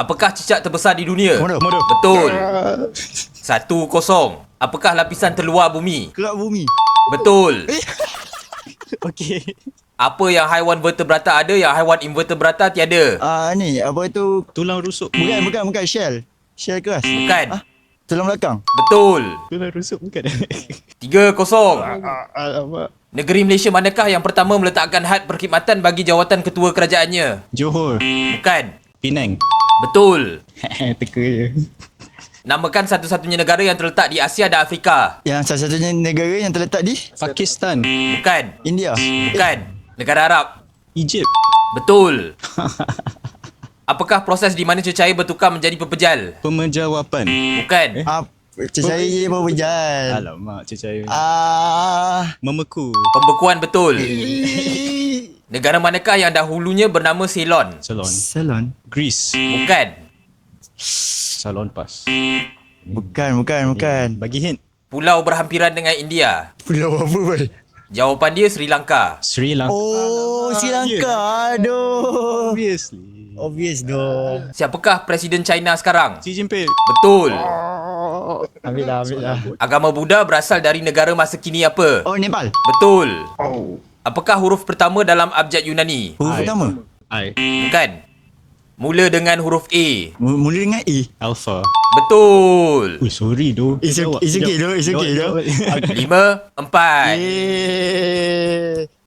Apakah cicak terbesar di dunia? Komodo. Betul. 1-0. Apakah lapisan terluar bumi? Kerak bumi. Betul. Okey. Apa yang haiwan vertebrata ada yang haiwan invertebrata tiada? Ni apa itu? Tulang rusuk. Bukan shell. Shell keras. Bukan. Tulang belakang. Betul. Tulang rusuk bukan. 3-0. Alamak. Negeri Malaysia manakah yang pertama meletakkan had perkhidmatan bagi jawatan ketua kerajaannya? Johor. Bukan. Penang. Betul. Teka je. Namakan satu-satunya negara yang terletak di Asia dan Afrika. Yang salah satunya negara yang terletak di Pakistan. Bukan. India. Bukan. Negara Arab. Egypt. Betul. Apakah proses di mana cecair bertukar menjadi pepejal? Pemenjawapan. Bukan. Cecair apa berjalan? Alamak, cecair. Memeku. Pembekuan betul. Negara manakah yang dahulunya bernama Ceylon? Salon. Salon. Greece. Bukan. Salon pas. Bukan. Bagi hint. Pulau berhampiran dengan India. Pulau apa, boy? Jawapan dia Sri Lanka. Sri Lanka. Oh, Sri Lanka. Aduh. Obviously. Obvious dong. Siapakah Presiden China sekarang? Xi Jinping. Betul. Ambil lah. Agama Buddha berasal dari negara masa kini apa? Oh, Nepal. Betul. Apakah huruf pertama dalam abjad Yunani? Huruf I. pertama. I. Bukan. Mula dengan huruf A. Mula dengan E. Alpha. Betul. Ui, sorry doh. It's okay doh. 5-4. Eh.